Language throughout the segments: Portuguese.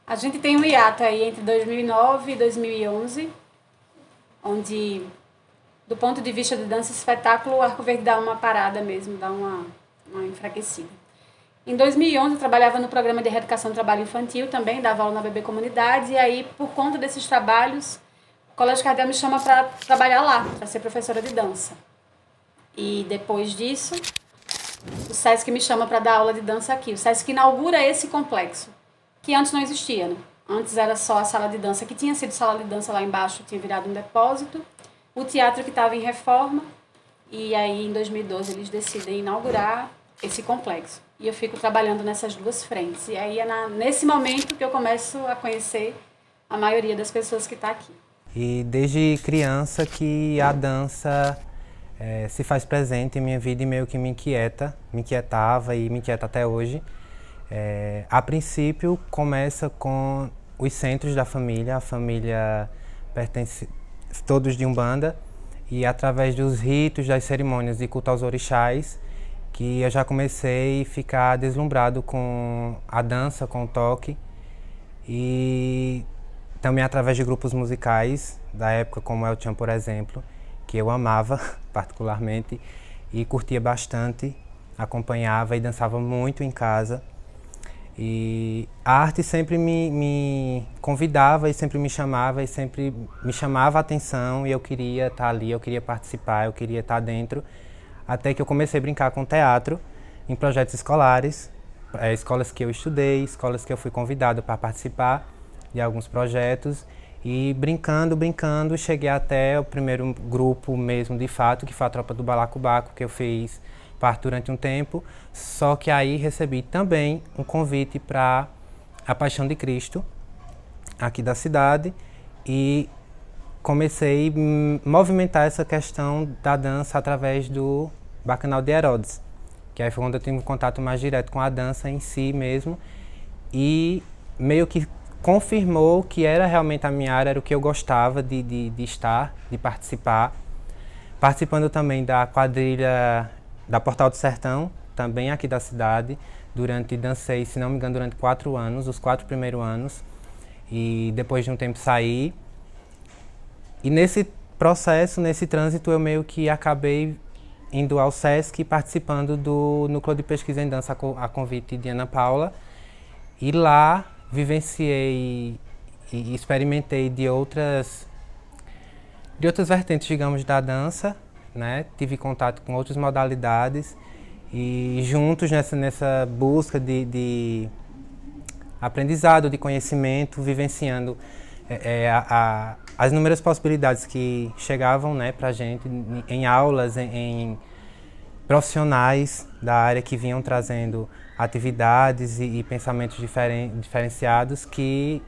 A gente tem um hiato aí entre 2009 e 2011, onde, do ponto de vista de dança e espetáculo, o Arco Verde dá uma parada mesmo, dá uma enfraquecida. Em 2011 eu trabalhava no programa de erradicação do trabalho infantil também, dava aula na BB Comunidade, e aí, por conta desses trabalhos, o Colégio Cardeal me chama para trabalhar lá, para ser professora de dança. E depois disso, o SESC me chama para dar aula de dança aqui. O SESC inaugura esse complexo, que antes não existia, né? Antes era só a sala de dança, que tinha sido sala de dança lá embaixo, tinha virado um depósito. O teatro que estava em reforma. E aí, em 2012, eles decidem inaugurar esse complexo. E eu fico trabalhando nessas duas frentes. E aí é nesse momento que eu começo a conhecer a maioria das pessoas que está aqui. E desde criança que a dança se faz presente em minha vida e meio que me inquietava e me inquieta até hoje. A princípio começa com os centros da família, a família pertence todos de Umbanda, e através dos ritos, das cerimônias de culto aos orixás, que eu já comecei a ficar deslumbrado com a dança, com o toque, e também através de grupos musicais da época, como El Chan, por exemplo, que eu amava particularmente e curtia bastante, acompanhava e dançava muito em casa. E a arte sempre me convidava e sempre me chamava a atenção, e eu queria estar ali, eu queria participar, eu queria estar dentro, até que eu comecei a brincar com teatro em projetos escolares, escolas que eu estudei, escolas que eu fui convidado para participar de alguns projetos, e brincando, cheguei até o primeiro grupo mesmo de fato, que foi a Tropa do Balacobaco, que eu fiz parte durante um tempo, só que aí recebi também um convite para a Paixão de Cristo, aqui da cidade, e comecei a movimentar essa questão da dança através do Bacanal de Herodes, que aí foi quando eu tive um contato mais direto com a dança em si mesmo, e meio que confirmou que era realmente a minha área, era o que eu gostava de estar, de participar. Participando também da quadrilha da Portal do Sertão, também aqui da cidade. Dancei, se não me engano, durante 4 anos, os 4 primeiros anos. E depois de um tempo saí. E nesse processo, nesse trânsito, eu meio que acabei indo ao SESC, participando do Núcleo de Pesquisa em Dança a convite de Ana Paula. E lá vivenciei e experimentei de outras vertentes, digamos, da dança, né? Tive contato com outras modalidades e juntos nessa busca de aprendizado, de conhecimento, vivenciando as inúmeras possibilidades que chegavam, né, para a gente em aulas, em profissionais da área que vinham trazendo atividades e pensamentos diferenciados, que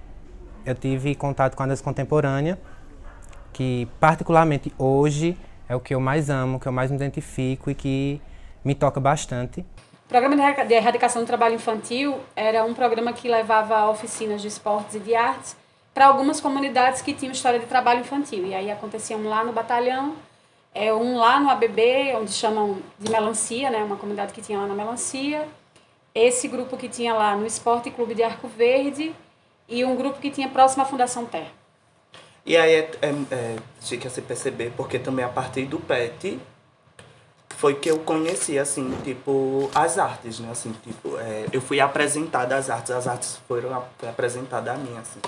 eu tive contato com a dança contemporânea, que particularmente hoje é o que eu mais amo, o que eu mais me identifico e que me toca bastante. O programa de erradicação do trabalho infantil era um programa que levava oficinas de esportes e de artes para algumas comunidades que tinham história de trabalho infantil. E aí acontecia um lá no batalhão, um lá no ABB, onde chamam de Melancia, né, uma comunidade que tinha lá na Melancia, esse grupo que tinha lá no Esporte Clube de Arco Verde e um grupo que tinha próximo à Fundação Terra. E aí fica a se perceber, porque também a partir do PET foi que eu conheci, assim, tipo, as artes, né, assim, tipo, eu fui apresentada às artes, as artes foram apresentadas a mim, assim.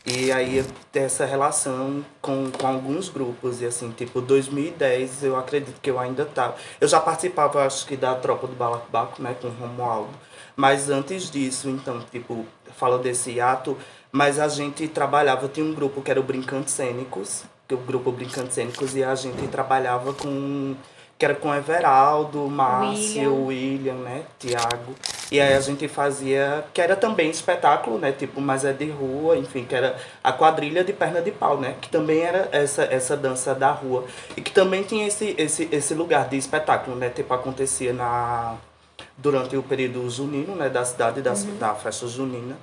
E aí eu tenho essa relação com alguns grupos, e assim, tipo, 2010 eu acredito que eu ainda tava. Eu já participava, acho que, da Tropa do Balacobaco, né, com o Romualdo. Mas antes disso, então, tipo, falo desse ato, mas a gente trabalhava, tinha um grupo que era o Brincantes Cênicos, que é o grupo Brincantes Cênicos, e a gente trabalhava que era com Everaldo, Márcio, William, né, Tiago. E aí a gente fazia, que era também espetáculo, né, tipo, mas é de rua, enfim, que era a quadrilha de perna de pau, né, que também era essa dança da rua. E que também tinha esse lugar de espetáculo, né, tipo, acontecia durante o período junino, né, da cidade, da festa junina.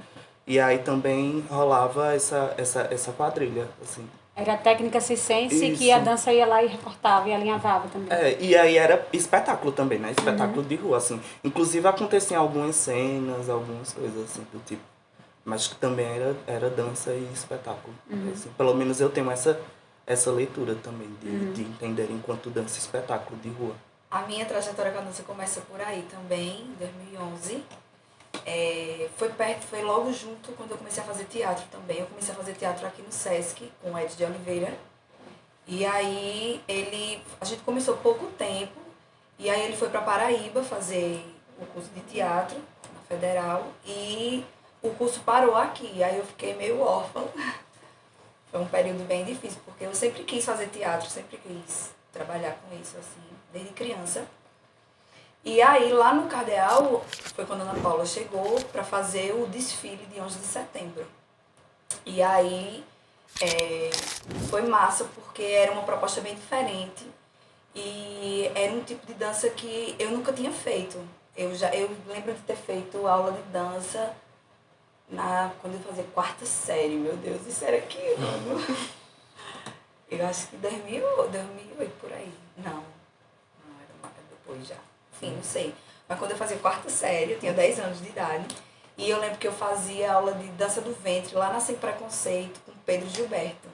E aí também rolava essa quadrilha, assim. Era a técnica circense que a dança ia lá e recortava e alinhavava também. E aí era espetáculo também, né? Espetáculo de rua, assim. Inclusive aconteciam algumas cenas, algumas coisas assim do tipo. mas que também era dança e espetáculo. Assim, pelo menos eu tenho essa leitura também, de entender enquanto dança e espetáculo de rua. A minha trajetória com a dança começa por aí também, em 2011. Foi logo junto quando eu comecei a fazer teatro também. Eu comecei a fazer teatro aqui no Sesc, com o Ed de Oliveira. E aí a gente começou pouco tempo, e aí ele foi para Paraíba fazer o curso de teatro, na Federal, e o curso parou aqui. Aí eu fiquei meio órfã. Foi um período bem difícil, porque eu sempre quis fazer teatro, sempre quis trabalhar com isso, assim, desde criança. E aí, lá no Cardeal, foi quando a Ana Paula chegou para fazer o desfile de 11 de setembro. E aí, foi massa, porque era uma proposta bem diferente. E era um tipo de dança que eu nunca tinha feito. Eu lembro de ter feito aula de dança quando eu fazia 4ª série. Meu Deus, isso era que ano? Eu acho que 2008, por aí. Não, era depois já. Enfim, não sei. Mas quando eu fazia 4ª série, eu tinha 10 anos de idade. E eu lembro que eu fazia aula de dança do ventre lá na Sem Preconceito com Pedro Gilberto.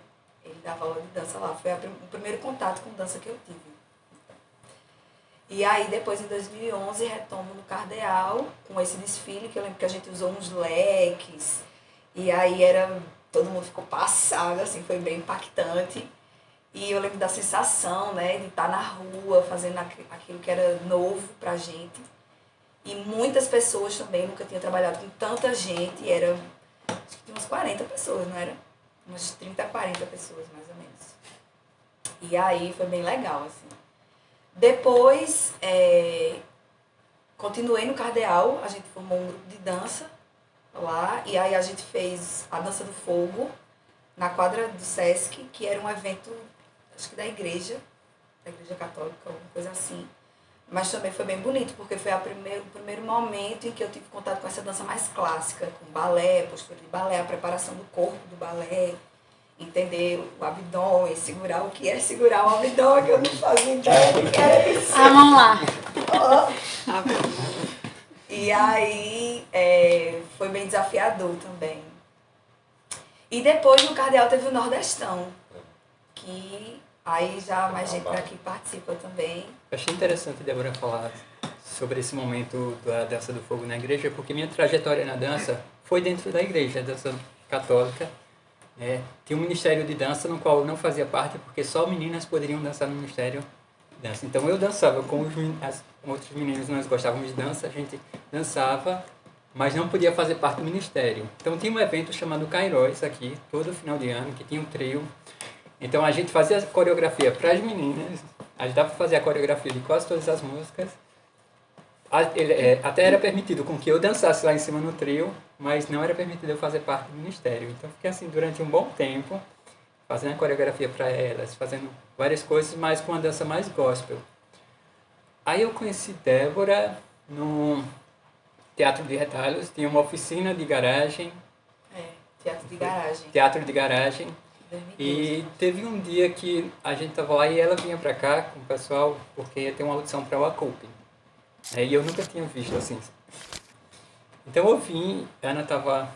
Ele dava aula de dança lá. Foi o primeiro contato com dança que eu tive. E aí, depois, em 2011, retomo no Cardeal, com esse desfile, que eu lembro que a gente usou uns leques. E aí, todo mundo ficou passado, assim, foi bem impactante. E eu lembro da sensação, né, de estar na rua, fazendo aquilo que era novo pra gente. E muitas pessoas também, nunca tinha trabalhado com tanta gente. Acho que tinha umas 40 pessoas, não era? Umas 30, 40 pessoas, mais ou menos. E aí, foi bem legal, assim. Depois, continuei no Cardeal, a gente formou um grupo de dança lá, e aí a gente fez a Dança do Fogo na quadra do Sesc, que era um evento, acho que da igreja católica, alguma coisa assim. Mas também foi bem bonito, porque foi o primeiro momento em que eu tive contato com essa dança mais clássica, com balé, postura de balé, a preparação do corpo do balé, entender o abdômen, segurar o que é segurar o abdômen, que eu não fazia ideia do que era isso. Ah, vamos lá. E aí foi bem desafiador também. E depois no Cardeal teve o Nordestão, que aí já mais gente aqui participa também. Eu achei interessante, Débora, falar sobre esse momento da dança do fogo na igreja, porque minha trajetória na dança foi dentro da igreja, dança católica. Tinha um ministério de dança no qual eu não fazia parte, porque só meninas poderiam dançar no ministério de dança. Então eu dançava com outros meninos, nós gostávamos de dança, a gente dançava, mas não podia fazer parte do ministério. Então tinha um evento chamado Kairos aqui, todo final de ano, que tinha um trio. Então a gente fazia a coreografia para as meninas, ajudava a fazer a coreografia de quase todas as músicas. Até era permitido com que eu dançasse lá em cima no trio, mas não era permitido eu fazer parte do ministério. Então fiquei assim durante um bom tempo, fazendo a coreografia para elas, fazendo várias coisas, mas com a dança mais gospel. Aí eu conheci Débora no Teatro de Retalhos, tinha uma oficina de garagem. Teatro de garagem. Teatro de garagem. 2012. E teve um dia que a gente estava lá e ela vinha para cá com o pessoal, porque ia ter uma audição para o Acupe. E eu nunca tinha visto assim. Então eu vim, a Ana estava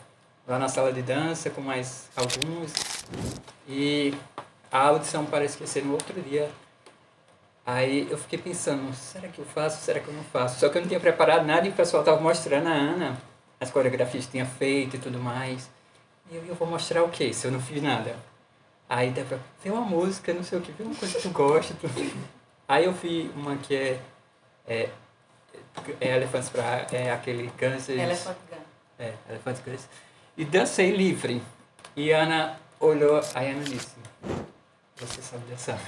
lá na sala de dança com mais alguns, e a audição parece que ia ser no outro dia. Aí eu fiquei pensando, será que eu faço, será que eu não faço? Só que eu não tinha preparado nada e o pessoal estava mostrando a Ana as coreografias que tinha feito e tudo mais. E eu vou mostrar o quê, se eu não fiz nada? Aí dá pra ver uma música, não sei o que, ver uma coisa que tu gosta. Aí eu vi uma que é Elephants pra aquele Guns. Elephant Gun. Elephant Guns. E dancei livre. E a Ana olhou, aí a Ana disse, você sabe dançar.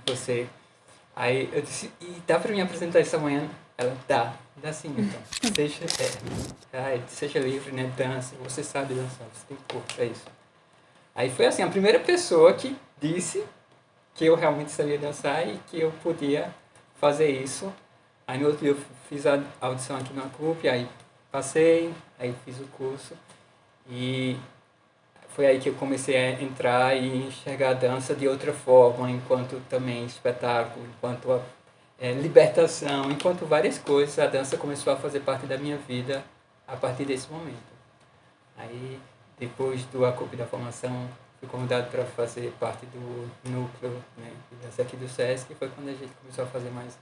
Você. Aí eu disse, e dá pra me apresentar isso amanhã? Ela, dá sim então. Seja livre, né? Dança, você sabe dançar, você tem corpo pra isso. Aí foi assim, a primeira pessoa que disse que eu realmente sabia dançar e que eu podia fazer isso. Aí no outro dia eu fiz a audição aqui na CUP, aí passei, aí fiz o curso. E foi aí que eu comecei a entrar e enxergar a dança de outra forma, enquanto também espetáculo, enquanto libertação, enquanto várias coisas. A dança começou a fazer parte da minha vida a partir desse momento. Aí, depois do ACUP da formação, fui convidado para fazer parte do núcleo, né, de dança aqui do SESC, e foi quando a gente começou a fazer mais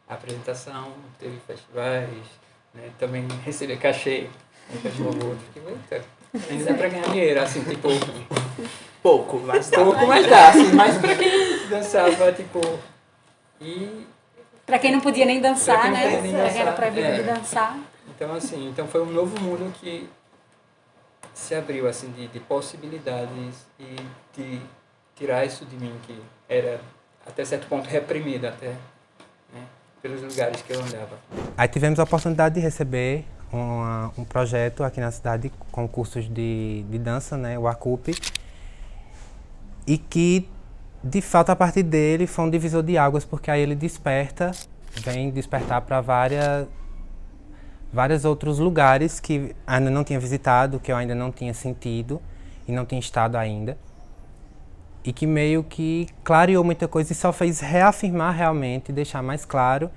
apresentação, teve festivais, né, também receber cachê, um festival ou outro, que eita, ainda dá para ganhar dinheiro, assim, tipo... Pouco, mas dá. Pouco, mas dá, assim, mas para quem dançava, tipo... E... Pra quem não podia nem dançar, Pra quem não né? podia nem Pra quem era dançar, proibido é. de dançar. Então, assim, então foi um novo mundo que se abriu, assim, de possibilidades e de tirar isso de mim, que era, até certo ponto, reprimido até, né, pelos lugares que eu andava. Aí tivemos a oportunidade de receber um projeto aqui na cidade com cursos de dança, né, o ACUP, e que, de fato, a partir dele foi um divisor de águas, porque aí ele vem despertar para vários outros lugares que ainda não tinha visitado, que eu ainda não tinha sentido e não tinha estado ainda. E que meio que clareou muita coisa e só fez reafirmar realmente, deixar mais claro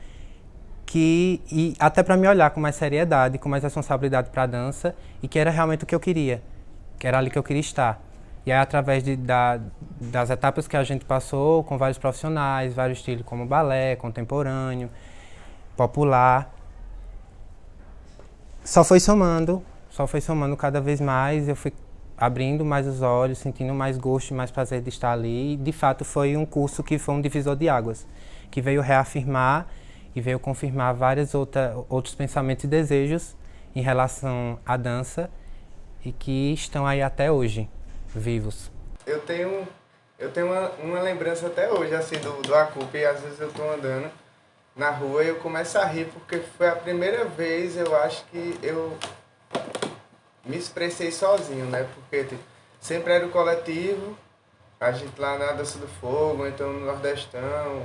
e até para me olhar com mais seriedade, com mais responsabilidade para a dança, e que era realmente o que eu queria, que era ali que eu queria estar. E aí, através das etapas que a gente passou com vários profissionais, vários estilos como balé, contemporâneo, popular, só foi somando cada vez mais. Eu fui abrindo mais os olhos, sentindo mais gosto e mais prazer de estar ali. E, de fato, foi um curso que foi um divisor de águas, que veio reafirmar e veio confirmar vários outros pensamentos e desejos em relação à dança e que estão aí até hoje, vivos. Eu tenho uma lembrança até hoje, assim, do ACUP, e às vezes eu estou andando na rua e eu começo a rir, porque foi a primeira vez, eu acho que eu me expressei sozinho, né? Porque tipo, sempre era o coletivo, a gente lá na Dança do Fogo, então no Nordestão,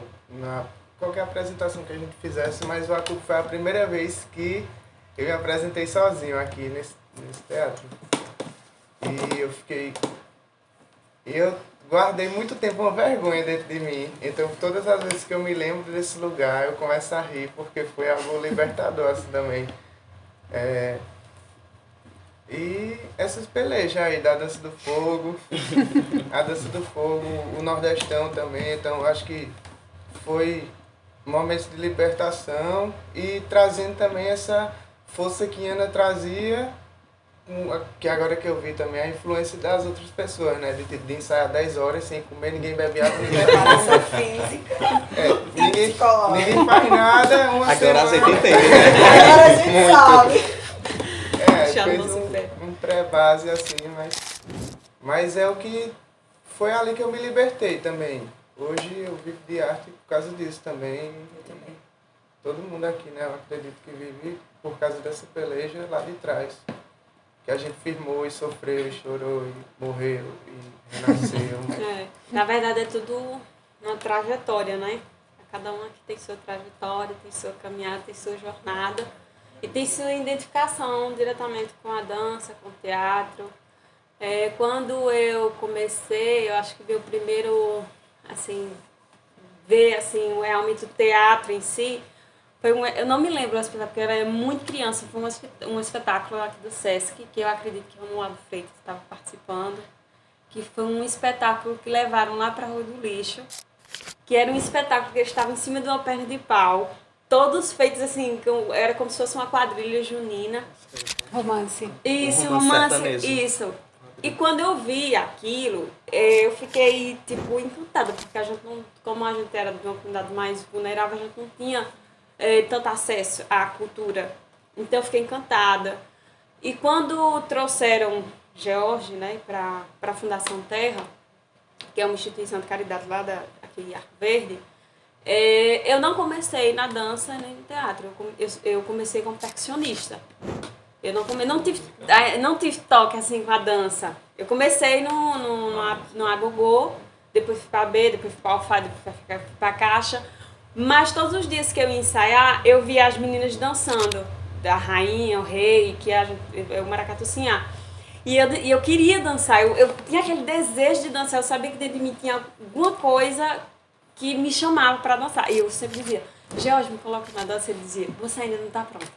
qualquer apresentação que a gente fizesse, mas o ACUP foi a primeira vez que eu me apresentei sozinho aqui nesse teatro. E eu guardei muito tempo uma vergonha dentro de mim. Então, todas as vezes que eu me lembro desse lugar, eu começo a rir, porque foi algo libertador assim também. E essas pelejas aí da Dança do Fogo, a Dança do Fogo, o Nordestão também. Então, acho que foi momentos de libertação e trazendo também essa força que Ana trazia, que agora que eu vi também a influência das outras pessoas, né? De ensaiar 10 horas sem comer, ninguém bebe água, ninguém Preparação física. ninguém faz nada, uma Agora semana. a gente entende, né? Agora a gente sabe. Já Fez não se um pré-base assim, mas é o que foi ali que eu me libertei também. Hoje eu vivo de arte por causa disso também. Eu também. Todo mundo aqui, né? Eu acredito que vive por causa dessa peleja lá de trás. Que a gente firmou e sofreu e chorou e morreu e renasceu. Na verdade é tudo uma trajetória, né? Cada um aqui tem sua trajetória, tem sua caminhada, tem sua jornada e tem sua identificação diretamente com a dança, com o teatro. Quando eu comecei, eu acho que veio primeiro, assim, ver assim, realmente o teatro em si. Eu não me lembro, porque eu era muito criança, foi um espetáculo aqui do SESC, que eu acredito que o Romualdo Freitas estava participando, que foi um espetáculo que levaram lá para a Rua do Lixo, que era um espetáculo que eu estava em cima de uma perna de pau, todos feitos assim, era como se fosse uma quadrilha junina. Romance. Isso, romance romance, isso. E quando eu vi aquilo, eu fiquei, tipo, encantada, porque a gente não, como a gente era de uma comunidade mais vulnerável, a gente não tinha tanto acesso à cultura. Então eu fiquei encantada. E quando trouxeram George, né, para a Fundação Terra, que é uma instituição de caridade lá aqui em Arco Verde, eu não comecei na dança nem no teatro. Eu comecei como percussionista. Eu não tive toque assim com a dança. Eu comecei no agogô, depois fui para B, depois fui para alfá, depois fui para a caixa. Mas todos os dias que eu ia ensaiar, eu via as meninas dançando. Da rainha, o rei, que é o maracatu sinhá. E eu queria dançar, eu tinha aquele desejo de dançar. Eu sabia que dentro de mim tinha alguma coisa que me chamava para dançar. E eu sempre dizia, George, me coloca na dança. Ele dizia, você ainda não está pronta.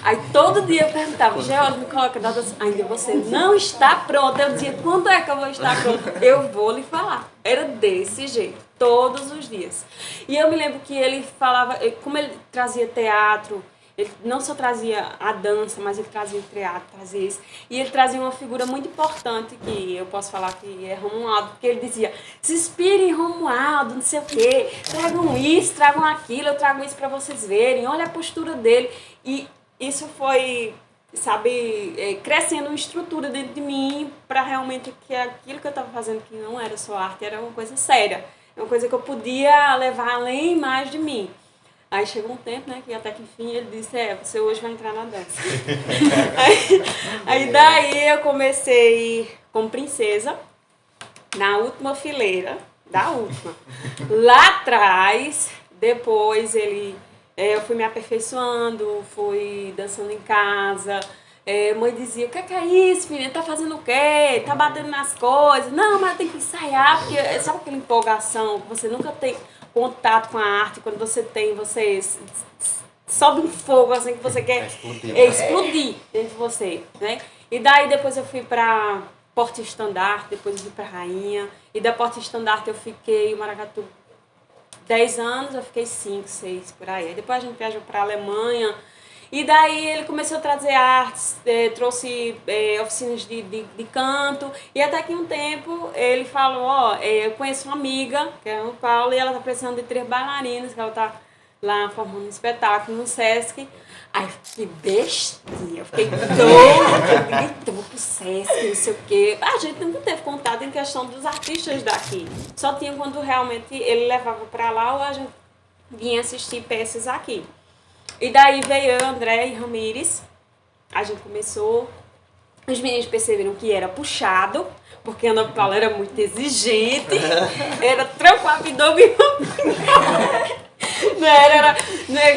Aí todo dia eu perguntava, Georgia, me coloca na dança. Ainda você não está pronta. Eu dizia, quando é que eu vou estar pronta? Eu vou lhe falar. Era desse jeito, todos os dias. E eu me lembro que ele falava, como ele trazia teatro, ele não só trazia a dança, mas ele trazia o teatro, trazia isso. E ele trazia uma figura muito importante, que eu posso falar que é Romualdo, porque ele dizia, se inspirem em Romualdo, não sei o quê, tragam isso, tragam aquilo, eu trago isso para vocês verem, olha a postura dele. E isso foi, sabe, crescendo uma estrutura dentro de mim para realmente que aquilo que eu estava fazendo, que não era só arte, era uma coisa séria. Uma coisa que eu podia levar além mais de mim. Aí chegou um tempo, né, que até que enfim ele disse, você hoje vai entrar na dança. aí daí eu comecei como princesa, na última fileira, da última. Lá atrás, depois eu fui me aperfeiçoando, fui dançando em casa. Mãe dizia, o que é isso, filha? Tá fazendo o quê? Tá batendo nas coisas? Não, mas tem que ensaiar, porque sabe aquela empolgação que você nunca tem contato com a arte, quando você sobe um fogo assim que você quer explodir dentro de você, né? E daí depois eu fui pra Porta Estandarte, depois eu fui pra Rainha, e da Porta Estandarte eu fiquei em Maracatu 10 anos, eu fiquei 5, 6 por aí. Depois a gente viajou pra Alemanha, e daí ele começou a trazer artes, trouxe oficinas de canto, e até que um tempo ele falou, eu conheço uma amiga, que é a Ana Paula, e ela tá precisando de 3 bailarinas, que ela tá lá formando um espetáculo no Sesc. Aí eu fiquei bestinha, eu fiquei doida, eu vou pro Sesc, não sei o quê. A gente nunca teve contato em questão dos artistas daqui, só tinha quando realmente ele levava pra lá ou a gente vinha assistir peças aqui. E daí veio eu, André e Ramires, a gente começou, os meninos perceberam que era puxado, porque a Ana Paula era muito exigente, era tranco abdômen. Não era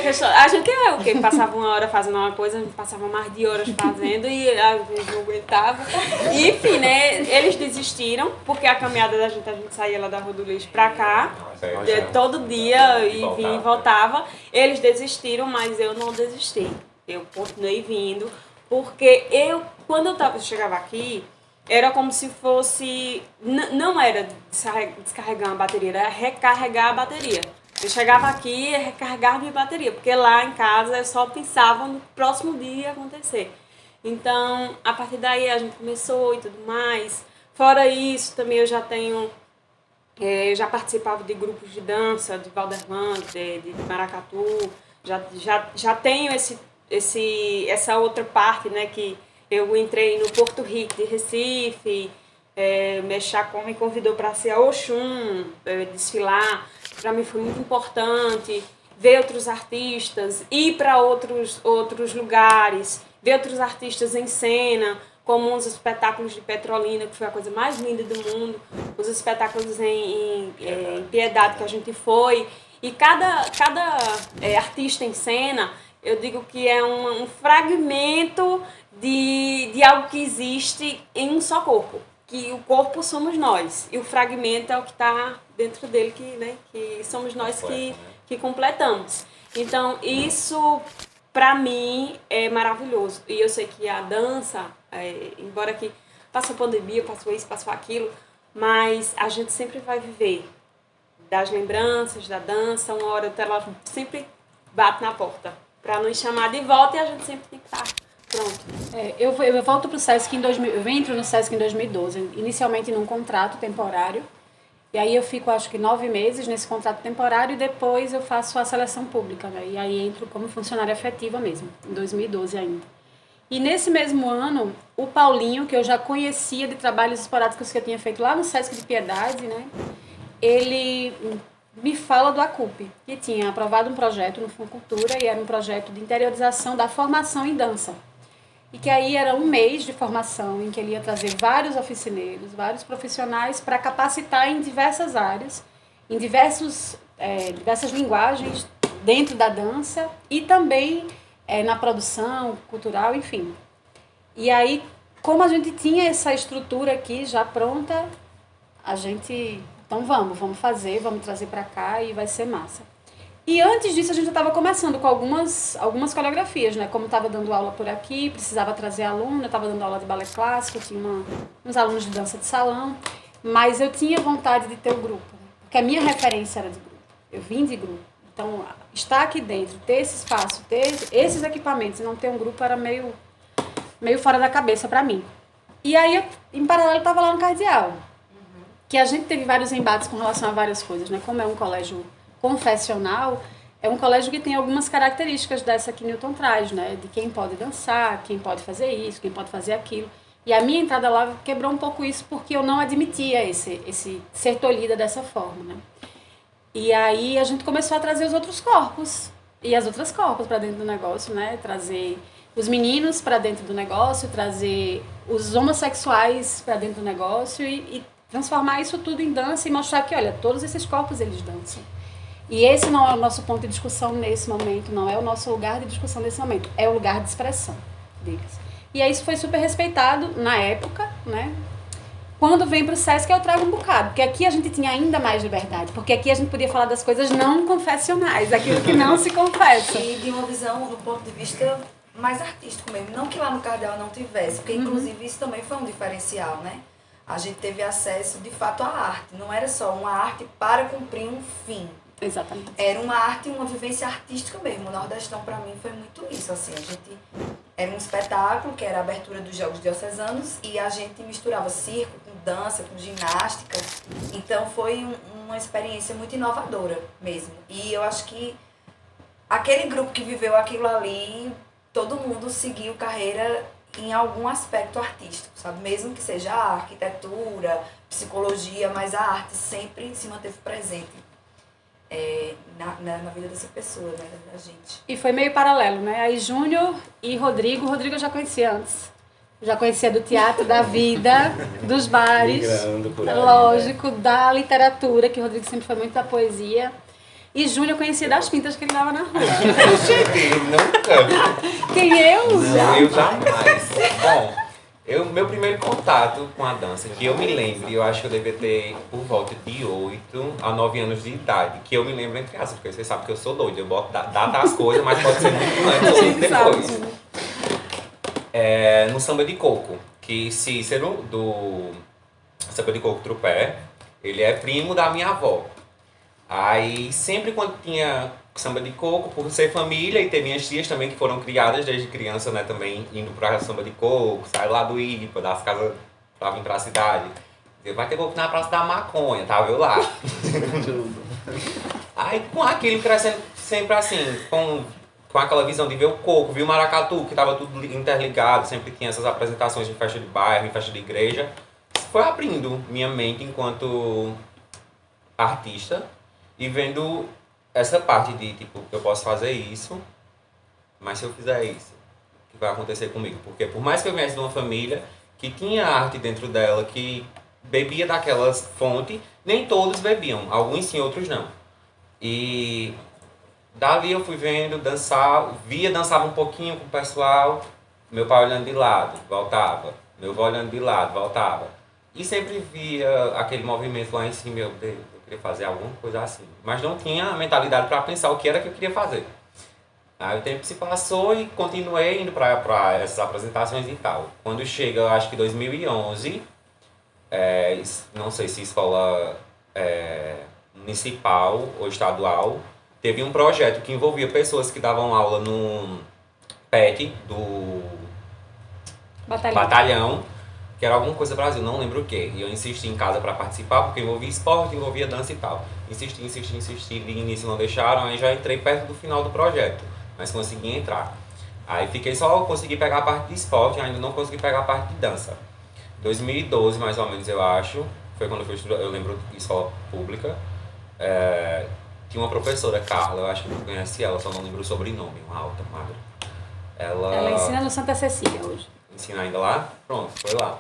questão, a gente o quê? Passava uma hora fazendo uma coisa, a gente passava mais de horas fazendo e a gente não aguentava. E, enfim, né, eles desistiram, porque a caminhada da gente, a gente saía lá da Rua do Lixo pra cá, todo dia, e vinha e voltava. Eles desistiram, mas eu não desisti. Eu continuei vindo, porque quando eu chegava aqui, era como se fosse, não era descarregar uma bateria, era recarregar a bateria. Eu chegava aqui e recarregava minha bateria, porque lá em casa eu só pensava no próximo dia ia acontecer. Então, a partir daí a gente começou e tudo mais. Fora isso, também eu já tenho, já participava de grupos de dança, de Valderland, de Maracatu. Já tenho essa outra parte, né, que eu entrei no Porto Rico de Recife, Mexacom me convidou para ser a Oxum, desfilar. Para mim foi muito importante ver outros artistas, ir para outros lugares, ver outros artistas em cena, como os espetáculos de Petrolina, que foi a coisa mais linda do mundo, os espetáculos em Piedade que a gente foi. E cada artista em cena, eu digo que é um fragmento de algo que existe em um só corpo. Que o corpo somos nós, e o fragmento é o que está dentro dele, que somos nós que completamos. Então, isso, para mim, é maravilhoso. E eu sei que a dança, embora que passou a pandemia, passou isso, passou aquilo, mas a gente sempre vai viver das lembranças, da dança, uma hora ela sempre bate na porta para nos chamar de volta e a gente sempre tem que estar pronto. Eu volto para o Sesc eu entro no Sesc em 2012, inicialmente num contrato temporário, e aí eu fico acho que 9 meses nesse contrato temporário e depois eu faço a seleção pública, né? E aí entro como funcionária efetiva mesmo, em 2012 ainda. E nesse mesmo ano, o Paulinho, que eu já conhecia de trabalhos esporádicos que eu tinha feito lá no Sesc de Piedade, né? Ele me fala do ACUP, que tinha aprovado um projeto no Funcultura e era um projeto de interiorização da formação em dança. E que aí era um mês de formação em que ele ia trazer vários oficineiros, vários profissionais para capacitar em diversas áreas, em diversas linguagens dentro da dança e também na produção cultural, enfim. E aí, como a gente tinha essa estrutura aqui já pronta, a gente, então vamos fazer, vamos trazer para cá e vai ser massa. E antes disso a gente já estava começando com algumas coreografias, né? Como eu estava dando aula por aqui, precisava trazer aluno, eu estava dando aula de balé clássico, tinha uns alunos de dança de salão, mas eu tinha vontade de ter um grupo, né? Porque a minha referência era de grupo, eu vim de grupo. Então, estar aqui dentro, ter esse espaço, ter esses equipamentos e não ter um grupo era meio fora da cabeça para mim. E aí, em paralelo, eu estava lá no Cardeal, que a gente teve vários embates com relação a várias coisas, né? Como é um colégio confessional, é um colégio que tem algumas características dessa que Newton traz, né? De quem pode dançar, quem pode fazer isso, quem pode fazer aquilo. E a minha entrada lá quebrou um pouco isso porque eu não admitia esse ser tolhida dessa forma, né? E aí a gente começou a trazer os outros corpos e as outras corpos para dentro do negócio, né? Trazer os meninos para dentro do negócio, trazer os homossexuais para dentro do negócio e transformar isso tudo em dança e mostrar que, olha, todos esses corpos eles dançam. E esse não é o nosso ponto de discussão nesse momento, não é o nosso lugar de discussão nesse momento, é o lugar de expressão deles. E aí isso foi super respeitado na época, né? Quando vem para o Sesc eu trago um bocado, porque aqui a gente tinha ainda mais liberdade, porque aqui a gente podia falar das coisas não confessionais, aquilo que não se confessa. E de uma visão, do ponto de vista mais artístico mesmo, não que lá no Cardeal não tivesse, porque inclusive isso também foi um diferencial, né? A gente teve acesso de fato à arte, não era só uma arte para cumprir um fim. Exatamente. Era uma arte, uma vivência artística mesmo. O Nordestão, para mim, foi muito isso. Assim, a gente era um espetáculo que era a abertura dos Jogos Diocesanos e a gente misturava circo com dança, com ginástica. Então, foi uma experiência muito inovadora mesmo. E eu acho que aquele grupo que viveu aquilo ali, todo mundo seguiu carreira em algum aspecto artístico, sabe? Mesmo que seja a arquitetura, psicologia, mas a arte sempre se manteve presente. Na vida dessa pessoa, né, da gente. E foi meio paralelo, né? Aí Júnior e Rodrigo eu já conhecia antes. Já conhecia do teatro, da vida, dos bares, Por aí, lógico, da literatura, que o Rodrigo sempre foi muito da poesia. E Júnior eu conhecia das pintas que ele dava na rua. Gente, nunca. Quem eu? Não, eu jamais. Bom, meu primeiro contato com a dança, que eu me lembro, eu acho que eu devia ter por volta de 8 a 9 anos de idade, que eu me lembro entre aspas, porque vocês sabem que eu sou doido, eu boto data as coisas, mas pode ser muito antes ou muito depois. No samba de coco, que Cícero, do samba de coco Trupé, ele é primo da minha avó. Aí sempre quando tinha samba de coco, por ser família e ter minhas tias também que foram criadas desde criança, né, também indo pra samba de coco, sair lá do IPA, das casas pra vir pra cidade. Vai ter coco na Praça da Maconha, tava eu lá. Aí com aquilo crescendo sempre assim, com aquela visão de ver o coco, ver o maracatu, que tava tudo interligado, sempre tinha essas apresentações em festa de bairro, em festa de igreja. Foi abrindo minha mente enquanto artista e vendo essa parte de, tipo, eu posso fazer isso, mas se eu fizer isso, o que vai acontecer comigo? Porque por mais que eu viesse de uma família que tinha arte dentro dela, que bebia daquelas fontes, nem todos bebiam, alguns sim, outros não. E dali eu fui vendo, dançava um pouquinho com o pessoal, meu pai olhando de lado, voltava, meu avô olhando de lado, voltava. E sempre via aquele movimento lá em cima, meu Deus, eu queria fazer alguma coisa assim. Mas não tinha a mentalidade para pensar o que era que eu queria fazer. Aí o tempo se passou e continuei indo para essas apresentações e tal. Quando chega, eu acho que 2011, não sei se escola municipal ou estadual, teve um projeto que envolvia pessoas que davam aula no PET do batalhão, que era alguma coisa Brasil, não lembro o quê. E eu insisti em casa para participar, porque envolvia esporte, envolvia dança e tal. Insisti, de início não deixaram, aí já entrei perto do final do projeto, mas consegui entrar. Aí consegui pegar a parte de esporte, ainda não consegui pegar a parte de dança. 2012, mais ou menos, eu acho, foi quando eu fui estudar, eu lembro, escola pública. Tinha uma professora, Carla, eu acho que eu conheci ela, só não lembro o sobrenome, uma alta, magra. Ela ensina no Santa Cecília hoje. Ensina ainda lá? Pronto, foi lá.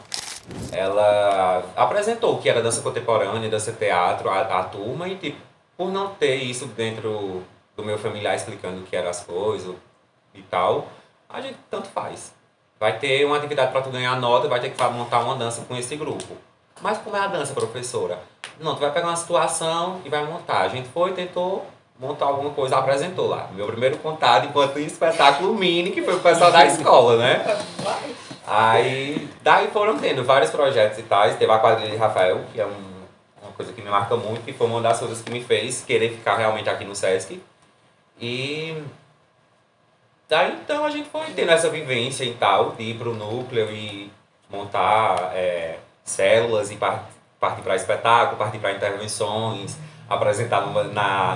Ela apresentou o que era dança contemporânea, dança teatro, a turma, e tipo, por não ter isso dentro do meu familiar explicando o que eram as coisas e tal, a gente tanto faz. Vai ter uma atividade para tu ganhar nota, vai ter que montar uma dança com esse grupo. Mas como é a dança, professora? Não, tu vai pegar uma situação e vai montar. A gente foi, tentou, montou alguma coisa, apresentou lá. Meu primeiro contato enquanto um espetáculo mini, que foi o pessoal da escola, né? Aí, daí foram tendo vários projetos e tais. Teve a quadrilha de Rafael, que é uma coisa que me marca muito, que foi uma das coisas que me fez querer ficar realmente aqui no Sesc. E daí então a gente foi tendo essa vivência e tal, de ir pro núcleo e montar células e partir para espetáculo, partir para intervenções, apresentar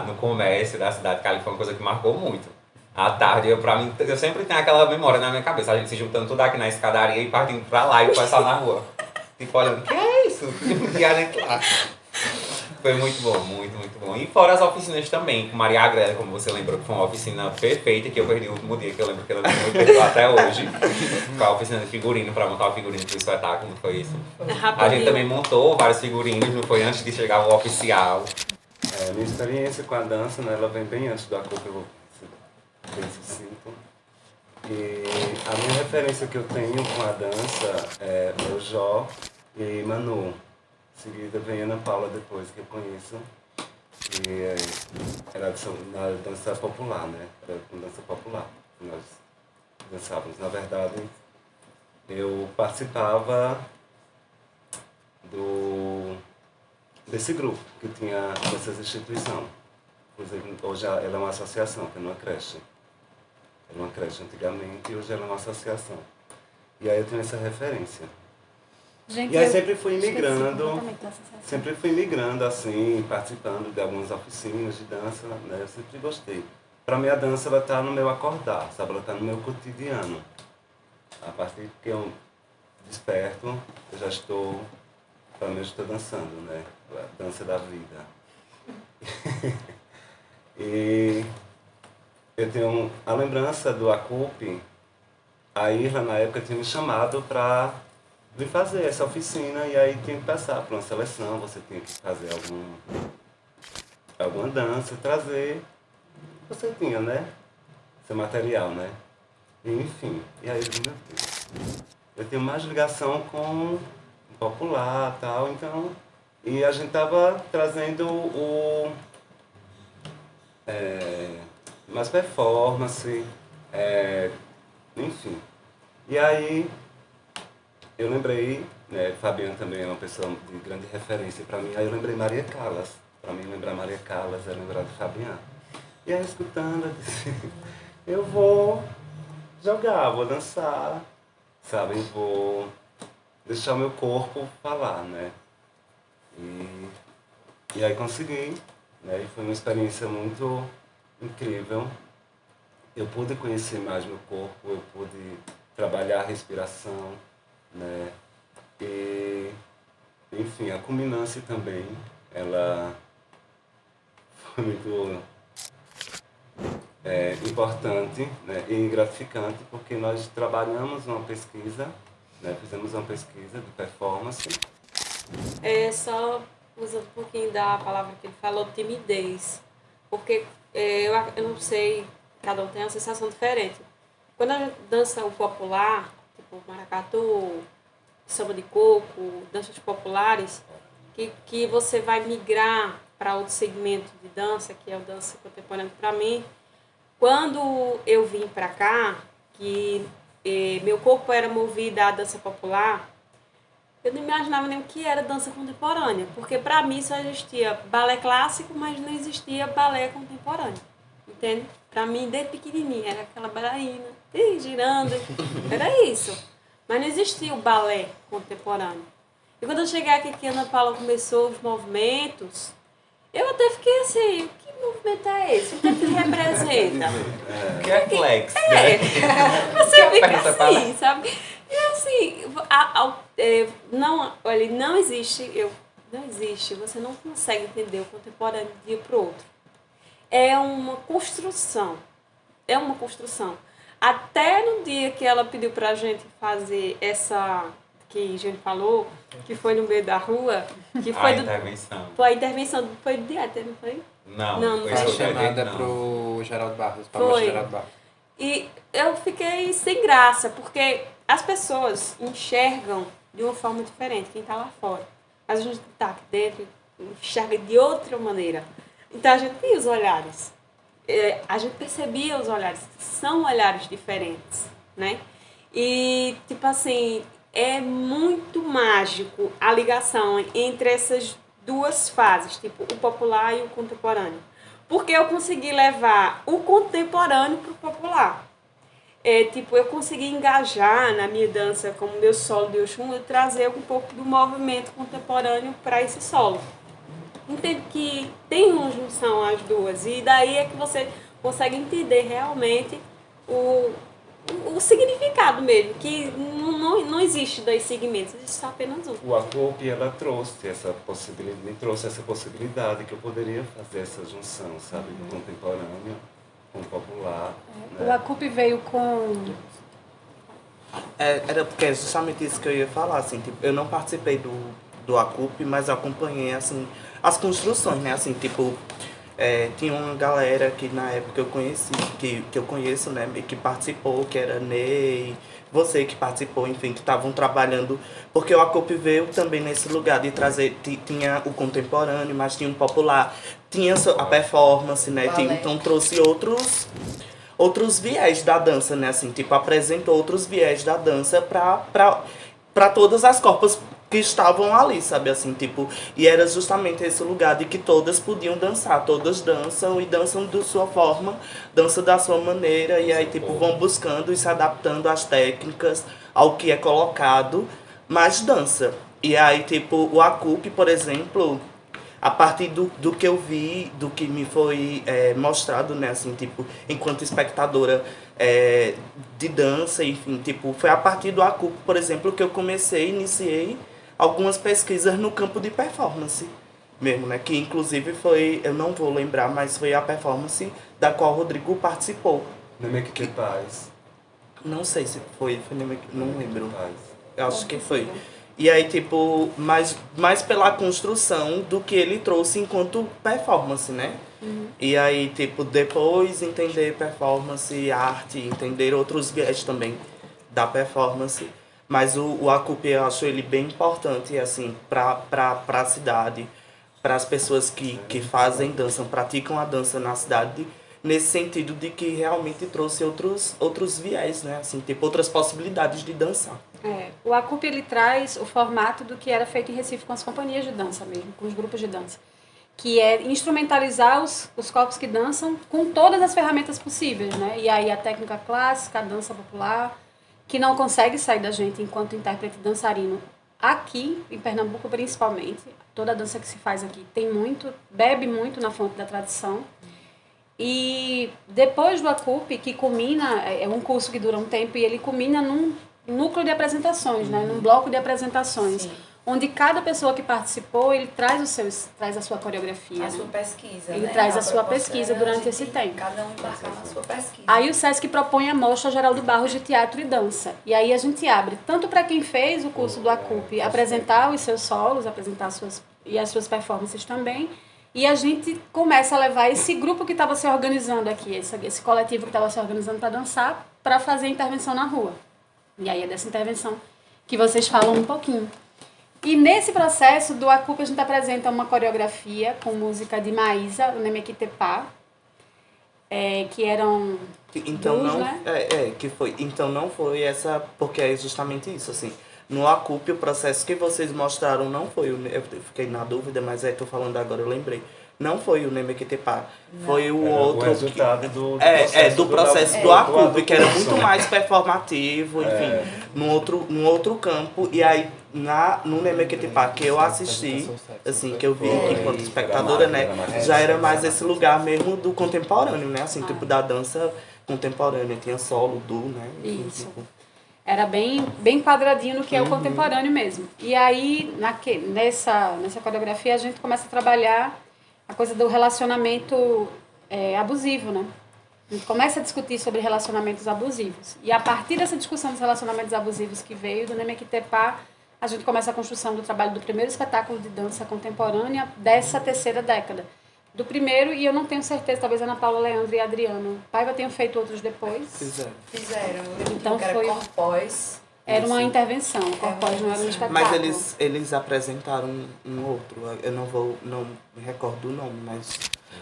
no comércio da cidade, que ali foi uma coisa que marcou muito. À tarde, eu sempre tenho aquela memória na minha cabeça, a gente se juntando tudo aqui na escadaria e partindo pra lá e o pessoal na rua. Tipo, olhando, que é isso? E a gente lá. Foi muito bom, muito, muito bom. E fora as oficinas também, com Maria Agrela, como você lembrou, que foi uma oficina perfeita, que eu perdi o último dia, que eu lembro que ela me perdoou até hoje. Foi a oficina de figurino, pra montar o figurino pro espetáculo, não foi isso? A gente também montou vários figurinos, não foi antes de chegar o oficial. Minha experiência com a dança, né, ela vem bem antes da Copa, eu vou ser bem sucinto. E a minha referência que eu tenho com a dança é o Jó e Manu. Em seguida vem Ana Paula depois, que eu conheço. E era na dança popular, né? Era com dança popular que nós dançávamos. Na verdade, eu participava desse grupo que tinha essas instituições. Por exemplo, hoje ela é uma associação, que é uma creche. Era uma creche antigamente e hoje ela é uma associação. E aí eu tenho essa referência. Gente, E aí eu sempre fui esqueci migrando, completamente dessa sensação. sempre fui migrando assim, participando de algumas oficinas de dança, né? Eu sempre gostei. Para mim a dança ela tá no meu acordar, sabe? Ela tá no meu cotidiano. A partir que eu desperto, eu já estou, para mim eu estou dançando, né? A dança da vida. E eu tenho a lembrança do ACUP, a Irla na época tinha me chamado para vir fazer essa oficina e aí tinha que passar por uma seleção, você tinha que fazer alguma dança, trazer, você tinha, né? Seu material, né? E, enfim, e aí eu digo, meu Deus, eu tenho mais ligação com o popular e tal, então, e a gente tava trazendo mais performance, enfim. E aí eu lembrei, né, Fabiana também é uma pessoa de grande referência para mim, aí eu lembrei Maria Callas. Para mim lembrar Maria Callas é lembrar de Fabiana. E aí escutando, eu disse, eu vou jogar, vou dançar, sabe, eu vou deixar o meu corpo falar, né. E aí consegui, né, e foi uma experiência muito incrível. Eu pude conhecer mais meu corpo, eu pude trabalhar a respiração, né? E, enfim, a culminância também, ela foi muito importante, né? E gratificante, porque nós trabalhamos uma pesquisa, né? Fizemos uma pesquisa de performance. Só usando um pouquinho da palavra que ele falou, timidez. Porque eu não sei, cada um tem uma sensação diferente. Quando a gente dança o popular, tipo maracatu, samba de coco, danças populares, que você vai migrar para outro segmento de dança, que é o dança contemporânea para mim. Quando eu vim para cá, que meu corpo era movido à dança popular, eu não imaginava nem o que era dança contemporânea, porque para mim só existia balé clássico, mas não existia balé contemporâneo, entende? Para mim, desde pequenininha, era aquela bailarina, girando, era isso. Mas não existia o balé contemporâneo. E quando eu cheguei aqui, que a Ana Paula começou os movimentos, eu até fiquei assim, que movimento é esse? O que é que representa? Que é flex, Você fica assim, sabe? E assim, não existe, você não consegue entender o contemporâneo de um dia para o outro. É uma construção. Até no dia que ela pediu pra gente fazer essa que a gente falou, que foi no meio da rua, que foi intervenção. Foi a intervenção, foi do dieta, não foi? Não, foi Foi isso. chamada pro Geraldo Barros, para Foi. o Geraldo Barros. E eu fiquei sem graça, porque as pessoas enxergam de uma forma diferente, quem tá lá fora. Mas a gente que tá aqui dentro enxerga de outra maneira. Então a gente via os olhares. A gente percebia os olhares. São olhares diferentes, né? E, tipo assim, é muito mágico a ligação entre essas duas fases, tipo, o popular e o contemporâneo. Porque eu consegui levar o contemporâneo para o popular. Tipo, eu consegui engajar na minha dança, como meu solo de Oxum, e trazer um pouco do movimento contemporâneo para esse solo. Entendo que tem uma junção as duas, e daí é que você consegue entender realmente o significado mesmo, que não existe dois segmentos, existe só apenas um. O Acoupe, ela trouxe essa possibilidade, me trouxe essa possibilidade que eu poderia fazer essa junção, sabe, do contemporâneo com o popular. O Acoupe veio com... Era porque é justamente isso que eu ia falar, assim, tipo, eu não participei do Acoupe, mas eu acompanhei, assim, as construções, né, assim, tipo, tinha uma galera que na época eu conheci, que eu conheço, né, que participou, que era Ney, você que participou, enfim, que estavam trabalhando, porque o Acoupe veio também nesse lugar de trazer, tinha o contemporâneo, mas tinha o popular, tinha a performance, né, então trouxe outros viés da dança, né, assim, tipo, apresentou outros viés da dança para todas as corpas que estavam ali, sabe, assim, tipo, e era justamente esse lugar de que todas podiam dançar, todas dançam e dançam da sua forma, dançam da sua maneira, e aí, tipo, vão buscando e se adaptando às técnicas, ao que é colocado, mas dança. E aí, tipo, o Acoupe, por exemplo, a partir do que eu vi, do que me foi mostrado, né, assim, tipo, enquanto espectadora de dança, enfim, tipo, foi a partir do Acoupe, por exemplo, que eu iniciei algumas pesquisas no campo de performance mesmo, né, que inclusive foi, eu não vou lembrar, mas foi a performance da qual o Rodrigo participou. Neme que paz. Não sei se foi não lembro. Eu acho que foi. E aí, tipo, mais pela construção do que ele trouxe enquanto performance, né? E aí, tipo, depois entender performance, arte, entender outros viés também da performance. Mas o Acoupe, eu acho ele bem importante, assim, pra a cidade, para as pessoas que fazem dança, praticam a dança na cidade, nesse sentido de que realmente trouxe outros viés, né? Assim, tipo, outras possibilidades de dançar. O Acoupe, ele traz o formato do que era feito em Recife com as companhias de dança mesmo, com os grupos de dança, que é instrumentalizar os corpos que dançam com todas as ferramentas possíveis, né? E aí a técnica clássica, a dança popular, que não consegue sair da gente enquanto intérprete dançarino aqui, em Pernambuco principalmente. Toda a dança que se faz aqui bebe muito na fonte da tradição. E depois do Acoupe, que culmina, é um curso que dura um tempo, e ele culmina num núcleo de apresentações, né? Num bloco de apresentações. Sim. Onde cada pessoa que participou, ele traz a sua coreografia. A sua pesquisa, ele traz a sua pesquisa durante esse tempo. Cada um embarcar na sua pesquisa. Aí o SESC propõe a Mostra Geraldo Barros de Teatro e Dança. E aí a gente abre, tanto para quem fez o curso do Acoupe, apresentar os seus solos, apresentar as suas performances também. E a gente começa a levar esse grupo que estava se organizando aqui, esse coletivo que estava se organizando para dançar, para fazer intervenção na rua. E aí é dessa intervenção que vocês falam um pouquinho. E nesse processo do Acoupe a gente apresenta uma coreografia com música de Maísa, o Nemequitepá, que eram então duos, não, né? Que foi. Então não foi essa, porque é justamente isso, assim. No Acoupe, o processo que vocês mostraram não foi eu fiquei na dúvida, mas tô falando agora, eu lembrei. Não foi o Nemequitepá, foi o outro. O resultado do processo do Acoupe, que era muito mais performativo, enfim, num outro campo. E aí, no Nemequitepá, que eu assisti, assim, que eu vi enquanto espectadora, né, já era mais esse lugar mesmo do contemporâneo, né, assim, tipo da dança contemporânea, tinha solo, né. Enfim, isso. Tipo, era bem quadradinho no que é o contemporâneo mesmo. E aí, nessa coreografia, a gente começa a trabalhar a coisa do relacionamento abusivo, né? A gente começa a discutir sobre relacionamentos abusivos. E a partir dessa discussão dos relacionamentos abusivos que veio do Nemequitepá, a gente começa a construção do trabalho do primeiro espetáculo de dança contemporânea dessa terceira década. Do primeiro, e eu não tenho certeza, talvez Ana Paula, Leandro e Adriano Paiva tenham feito outros depois. Fizeram. Então foi... Corpós. Era uma intervenção, o Corpós não era um espetáculo. Mas eles apresentaram um outro, eu não me recordo o nome, mas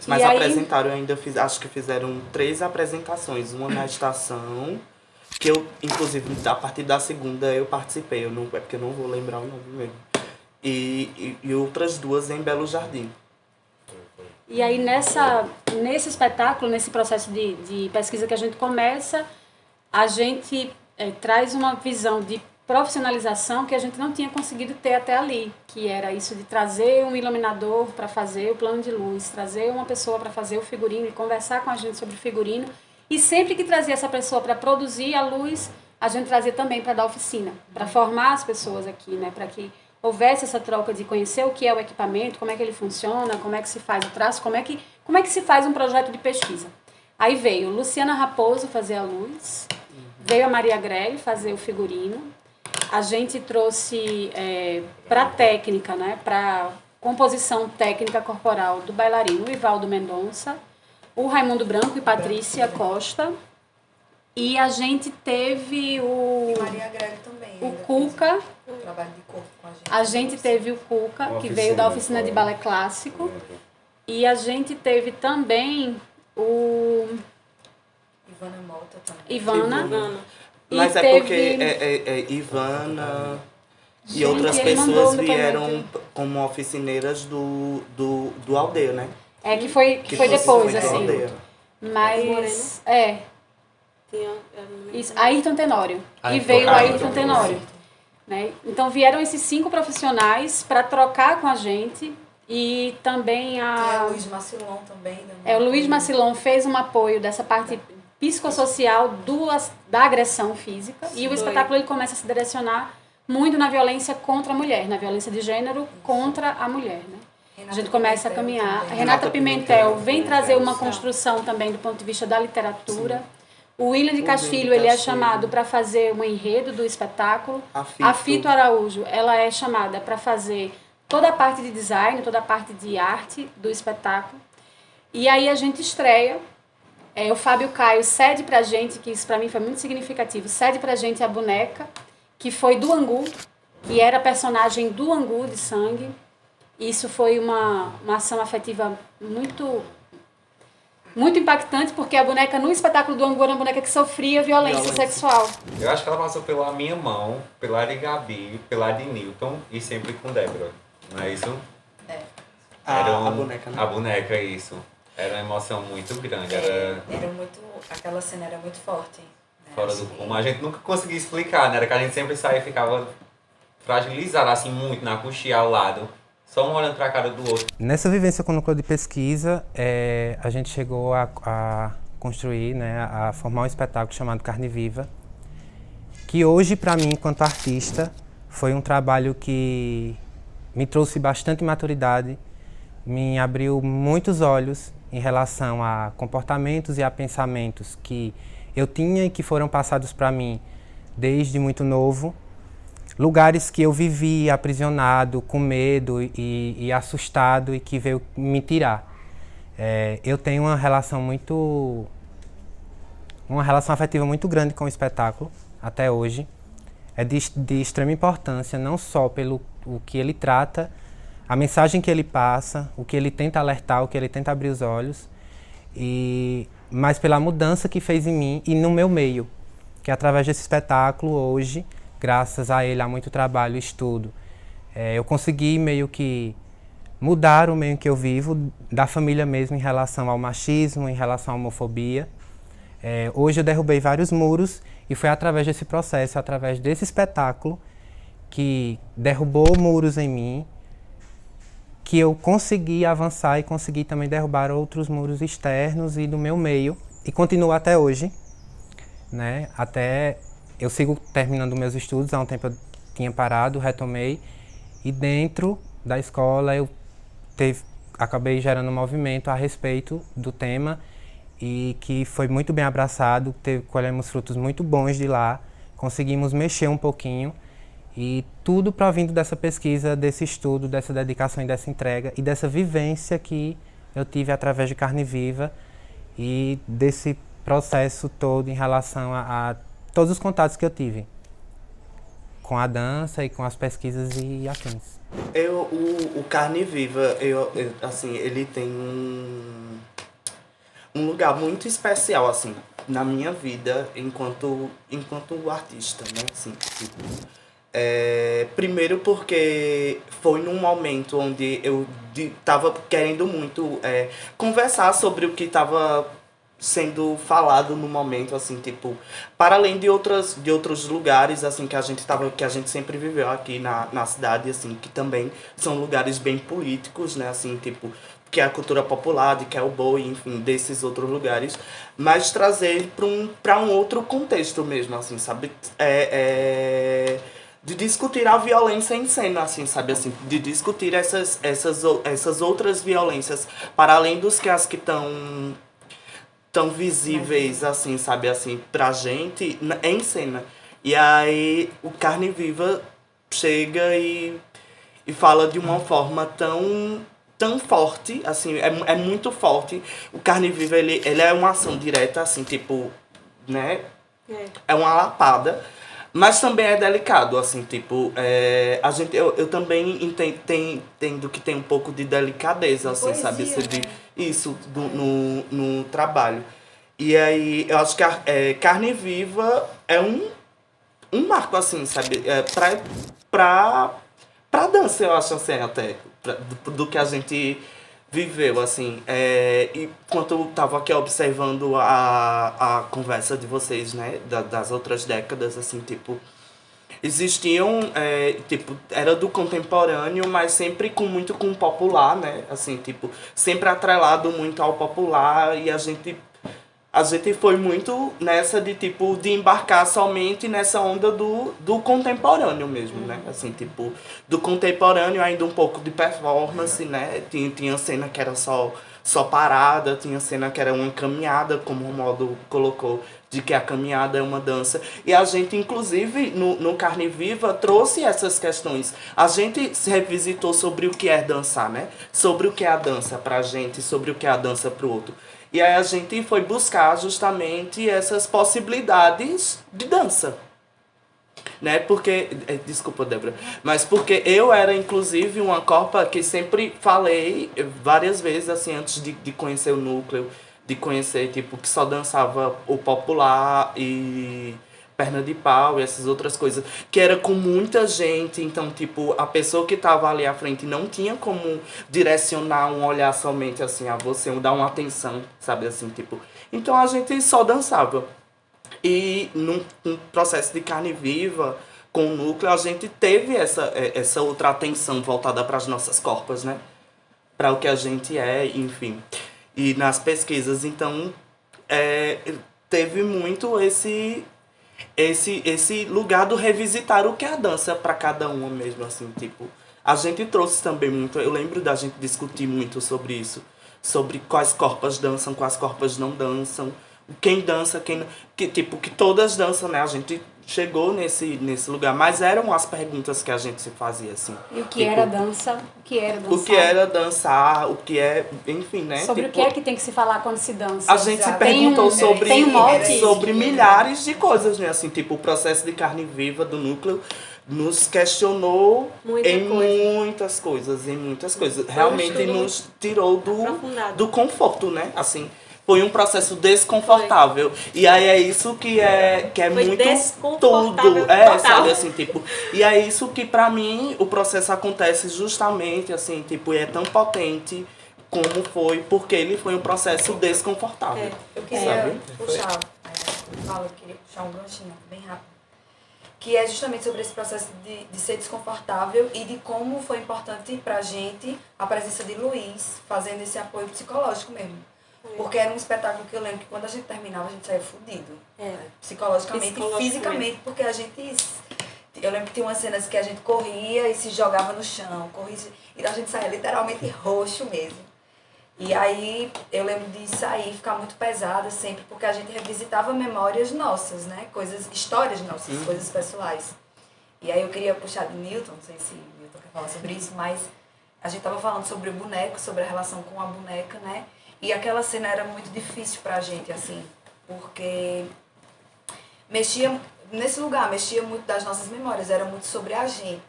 Mas E aí- apresentaram, eu ainda fiz, acho que fizeram 3 apresentações, uma na estação, que eu, inclusive, a partir da segunda eu participei, eu não, é porque eu não vou lembrar o nome mesmo. E outras 2 em Belo Jardim. E aí, nesse espetáculo, nesse processo de pesquisa que a gente começa, a gente traz uma visão de profissionalização que a gente não tinha conseguido ter até ali, que era isso de trazer um iluminador para fazer o plano de luz, trazer uma pessoa para fazer o figurino e conversar com a gente sobre o figurino. E sempre que trazia essa pessoa para produzir a luz, a gente trazia também para dar oficina, para formar as pessoas aqui, né, para que houvesse essa troca de conhecer o que é o equipamento, como é que ele funciona, como é que se faz o traço, como é que se faz um projeto de pesquisa. Aí veio Luciana Raposo fazer a luz, veio a Maria Grelli fazer o figurino, a gente trouxe para técnica, né, para composição técnica corporal do bailarino Ivaldo Mendonça, o Raimundo Branco e Patrícia Costa, e a gente teve E Maria Greg também. o ainda Cuca. fez um trabalho de corpo com a gente. A gente teve o Cuca, Uma que veio da oficina oficina de balé clássico. E a gente teve também o Ivana Mota também. Ivana. E Mas é teve- porque Ivana e Gente, outras ele mandou pessoas um depoimento. vieram como oficineiras do Aldeia, né? que foi foi depois, do assim. Aldeia. Mas, Tinha, eu não lembro. isso, Ayrton Tenório. E Ayrton, veio o Ayrton Ayrton Tenório. Né? Então vieram esses 5 profissionais para trocar com a gente. E também Tem a... a Luiz Macilon também. o Luiz Macilon fez um apoio dessa parte psicossocial da agressão física. E o espetáculo ele começa a se direcionar muito na violência contra a mulher, na violência de gênero contra a mulher. Né? A gente começa a caminhar. A Renata Pimentel vem trazer uma construção também do ponto de vista da literatura. O William de Castilho, ele é chamado para fazer um enredo do espetáculo. A Fito Araújo, ela é chamada para fazer toda a parte de design, toda a parte de arte do espetáculo. E aí a gente estreia. O Fábio Caio cede pra gente, que isso pra mim foi muito significativo, cede pra gente a boneca, que foi do Angu, que era a personagem do Angu de Sangue. Isso foi uma ação afetiva muito impactante, porque a boneca no espetáculo do Angu era uma boneca que sofria violência sexual. Eu acho que ela passou pela minha mão, pela de Gabi, pela de Newton e sempre com Débora. Não é isso? A boneca, né? A boneca, isso. Era uma emoção muito grande. Era Aquela cena era muito forte. Né? fora do comum. A gente nunca conseguia explicar, né? Era que a gente sempre saía e ficava fragilizado, assim, muito na coxinha ao lado. Só um olhando para a cara do outro. Nessa vivência com o núcleo de pesquisa, a gente chegou a construir, né, a formar um espetáculo chamado Carne Viva, que hoje, para mim, enquanto artista, foi um trabalho que me trouxe bastante maturidade, me abriu muitos olhos em relação a comportamentos e a pensamentos que eu tinha e que foram passados para mim desde muito novo. Lugares que eu vivi aprisionado, com medo e assustado e que veio me tirar. Eu tenho uma relação afetiva muito grande com o espetáculo, até hoje. É de extrema importância, não só pelo o que ele trata, a mensagem que ele passa, o que ele tenta alertar, o que ele tenta abrir os olhos, mas pela mudança que fez em mim e no meu meio, que através desse espetáculo hoje, graças a ele, há muito trabalho e estudo, eu consegui meio que mudar o meio em que eu vivo, da família mesmo, em relação ao machismo, em relação à homofobia. Hoje eu derrubei vários muros e foi através desse processo, através desse espetáculo, que derrubou muros em mim, que eu consegui avançar e consegui também derrubar outros muros externos e do meu meio, e continuo até hoje, né? Até eu sigo terminando meus estudos, há um tempo eu tinha parado, retomei, e dentro da escola eu acabei gerando um movimento a respeito do tema, e que foi muito bem abraçado, colhemos frutos muito bons de lá, conseguimos mexer um pouquinho, e tudo provindo dessa pesquisa, desse estudo, dessa dedicação e dessa entrega, e dessa vivência que eu tive através de Carne Viva, e desse processo todo em relação a todos os contatos que eu tive. com a dança e com as pesquisas e afins. O Carne Viva, assim, ele tem um lugar muito especial, assim, na minha vida enquanto artista, né? Assim, tipo, primeiro porque foi num momento onde eu tava querendo muito conversar sobre o que tava sendo falado no momento, assim, tipo, para além de outros lugares, assim, que a gente sempre viveu aqui na cidade, assim, que também são lugares bem políticos, né, assim, tipo, que é a cultura popular, de cowboy, enfim, desses outros lugares, mas trazer para um outro contexto mesmo, assim, sabe, de discutir a violência em cena, assim, sabe, assim, de discutir essas outras violências, para além dos que as que estão tão visíveis, assim, sabe, assim, pra gente, em cena. E aí o Carne Viva chega e fala de uma forma tão forte, assim, é muito forte. O Carne Viva, ele é uma ação direta, assim, tipo, né, é uma lapada, mas também é delicado, assim, tipo, eu também entendo que tem um pouco de delicadeza, assim, Poesia, sabe, assim, né? isso no trabalho. E aí, eu acho que Carne Viva é um marco, assim, sabe, pra dança, eu acho, assim, até, do que a gente viveu, assim. E enquanto eu tava aqui observando a conversa de vocês, né, das outras décadas, assim, tipo, existiam, tipo, era do contemporâneo, mas sempre muito com o popular, né, assim, tipo, sempre atrelado muito ao popular, e a gente foi muito nessa de, tipo, de embarcar somente nessa onda do contemporâneo mesmo, né? Assim, tipo, do contemporâneo ainda um pouco de performance, né? Tinha cena que era só parada, tinha cena que era uma caminhada, como o Romualdo colocou, de que a caminhada é uma dança. E a gente, inclusive, no Carne Viva, trouxe essas questões. A gente se revisitou sobre o que é dançar, né? Sobre o que é a dança pra gente, sobre o que é a dança pro outro. E aí a gente foi buscar justamente essas possibilidades de dança. Né? Porque, desculpa, Débora, mas porque eu era, inclusive, uma corpa que sempre falei várias vezes, assim, antes de conhecer o núcleo, de conhecer, tipo, que só dançava o popular e perna de pau e essas outras coisas, que era com muita gente, então, tipo, a pessoa que tava ali à frente não tinha como direcionar um olhar somente, assim, a você, dar uma atenção, sabe, assim, tipo, então a gente só dançava. E num processo de Carne Viva, com o núcleo, a gente teve essa outra atenção voltada para as nossas corpas, né? Para o que a gente é, enfim. E nas pesquisas, então, teve muito esse lugar do revisitar o que é a dança para cada uma mesmo, assim, tipo. A gente trouxe também muito, eu lembro da gente discutir muito sobre isso, sobre quais corpas dançam, quais corpas não dançam, quem dança, quem não, que todas dançam, né? A gente chegou nesse lugar, mas eram as perguntas que a gente se fazia, assim. E o que era dança? O que era dançar? O que era dançar, o que é, enfim, né? Sobre tipo, o que é que tem que se falar quando se dança? a gente se perguntou sobre mote? milhares de coisas, né? Assim, tipo, o processo de Carne Viva do núcleo nos questionou muitas coisas. Realmente nos tirou do conforto, né? Assim, foi um processo desconfortável. E aí é isso que é Foi muito desconfortável tudo. total. Sabe, assim, tipo. E é isso que pra mim o processo acontece justamente, assim, tipo, e é tão potente como foi, porque ele foi um processo desconfortável. Eu queria puxar, eu queria puxar um ganchinho bem rápido, que é justamente sobre esse processo de ser desconfortável e de como foi importante pra gente a presença de Luiz fazendo esse apoio psicológico mesmo. Porque era um espetáculo que eu lembro que quando a gente terminava, a gente saía fudido. Psicologicamente e fisicamente, porque a gente... Eu lembro que tinha umas cenas que a gente corria e se jogava no chão, e a gente saía literalmente roxo mesmo. E aí eu lembro de sair e ficar muito pesada sempre, porque a gente revisitava memórias nossas, né? Histórias nossas, coisas pessoais. E aí eu queria puxar de Newton, não sei se Newton quer falar sobre isso, mas a gente tava falando sobre o boneco, sobre a relação com a boneca, né? E aquela cena era muito difícil pra gente, assim, porque mexia nesse lugar, mexia muito das nossas memórias, era muito sobre a gente.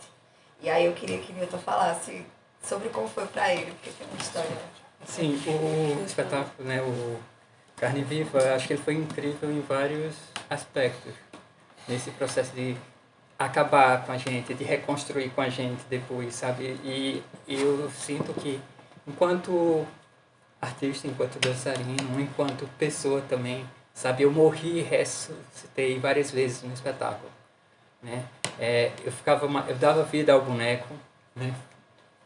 E aí eu queria que Nilton falasse sobre como foi para ele, porque tem uma história. Sim, o espetáculo, né, o Carne Viva, acho que ele foi incrível em vários aspectos. Nesse processo de acabar com a gente, de reconstruir com a gente depois, sabe? E eu sinto que, enquanto artista, enquanto dançarino, enquanto pessoa também, sabe? Eu morri e ressuscitei várias vezes no espetáculo, né? Eu dava vida ao boneco, né?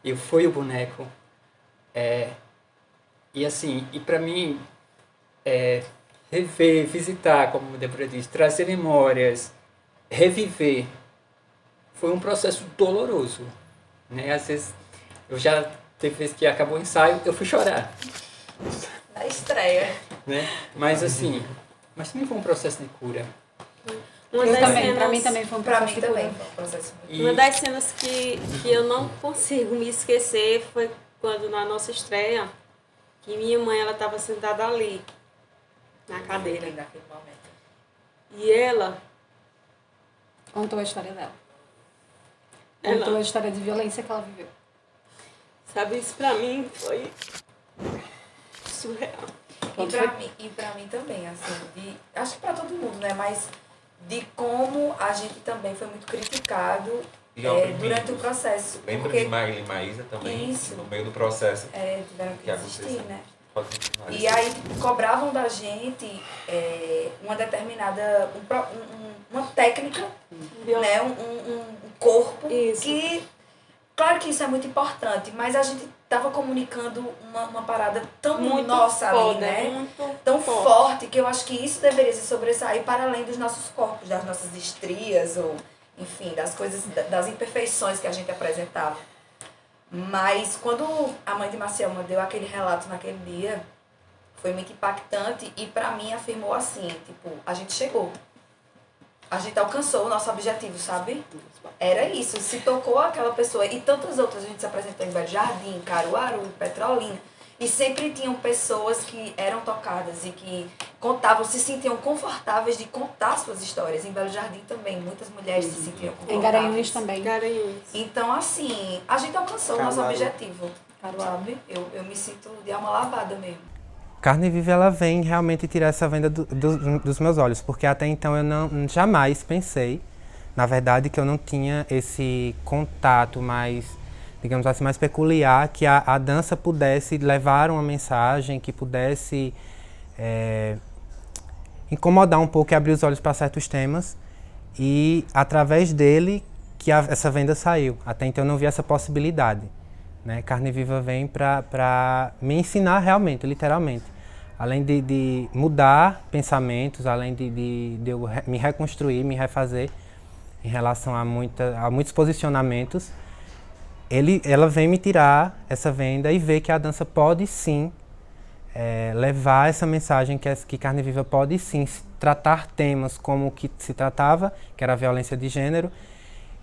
Eu fui o boneco. E assim, e para mim, rever, visitar, como a Débora disse, trazer memórias, reviver, foi um processo doloroso, né? Às vezes, teve vezes que acabou o ensaio, eu fui chorar. Na estreia. Né? Mas assim, também foi um processo de cura. Pra mim também foi um Pra processo mim de também cura. foi um processo muito. Uma das cenas que eu não consigo me esquecer foi quando na nossa estreia, que minha mãe ela estava sentada ali, na cadeira. Naquele momento. E ela Contou a história dela. Contou a história de violência que ela viveu. sabe, isso pra mim foi surreal. E pra mim também, assim, acho que pra todo mundo, né? Mas de como a gente também foi muito criticado durante o processo. Lembra Porque de Maíla e Maísa também? Isso. No meio do processo. tiveram que desistir, né? Pode continuar. E aí cobravam da gente uma determinada, uma técnica, né? um corpo Isso. que, claro que isso é muito importante, mas a gente estava comunicando uma parada tão Muito nossa foda, ali, né? muito Tão forte. forte que eu acho que isso deveria se sobressair para além dos nossos corpos, das nossas estrias, ou enfim, das coisas, das imperfeições que a gente apresentava. Mas quando a mãe de Marcielma deu aquele relato naquele dia, foi muito impactante e pra mim afirmou assim, tipo, a gente chegou. A gente alcançou o nosso objetivo, sabe? Era isso, se tocou aquela pessoa. E tantas outras, a gente se apresentou em Belo Jardim, Caruaru, Petrolina. E sempre tinham pessoas que eram tocadas e que contavam, se sentiam confortáveis de contar suas histórias. Em Belo Jardim também, muitas mulheres se sentiam confortáveis. Em Garanhuns também. Garanhuns. Então, assim, a gente alcançou o nosso Caruaru. objetivo, sabe? Eu me sinto de alma lavada mesmo. Carne Viva, ela vem realmente tirar essa venda dos meus olhos, porque até então eu jamais pensei, na verdade, que eu não tinha esse contato mais, digamos assim, mais peculiar, que a dança pudesse levar uma mensagem, que pudesse incomodar um pouco e abrir os olhos para certos temas, e através dele que essa venda saiu. Até então eu não vi essa possibilidade. Né? Carne Viva vem para me ensinar realmente, literalmente. Além de mudar pensamentos, além de eu me reconstruir, me refazer em relação a muitos posicionamentos, ela vem me tirar essa venda e ver que a dança pode sim levar essa mensagem que Carne Viva pode sim tratar temas como o que se tratava, que era a violência de gênero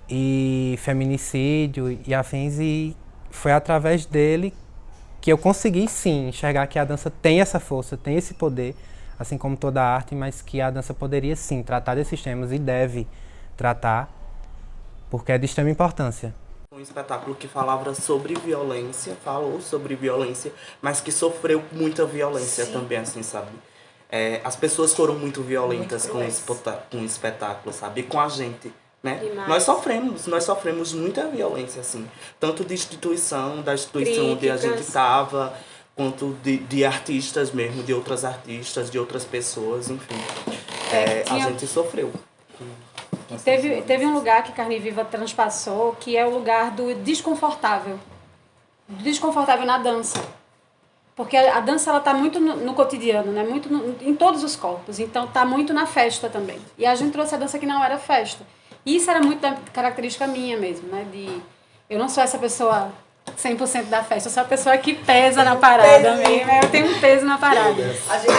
e feminicídio e afins, e foi através dele que eu consegui sim enxergar que a dança tem essa força, tem esse poder, assim como toda a arte, mas que a dança poderia sim tratar desses temas e deve tratar, porque é de extrema importância. Um espetáculo que falava sobre violência, falou sobre violência, mas que sofreu muita violência também, assim, sabe? As pessoas foram muito violentas com o espetáculo, sabe? E com a gente. Né? Nós sofremos muita violência, assim, tanto da instituição onde a gente estava, quanto de artistas mesmo, de outras artistas, de outras pessoas, enfim. A gente sofreu. Teve um lugar que Carne Viva transpassou, que é o lugar do desconfortável. Desconfortável na dança. Porque a dança ela tá muito no cotidiano, né? Muito em todos os corpos. Então tá muito na festa também. E a gente trouxe a dança que não era festa. E isso era muito da característica minha mesmo, né? Eu não sou essa pessoa 100% da festa, eu sou a pessoa que pesa na parada mesmo. Eu tenho um peso na parada. A gente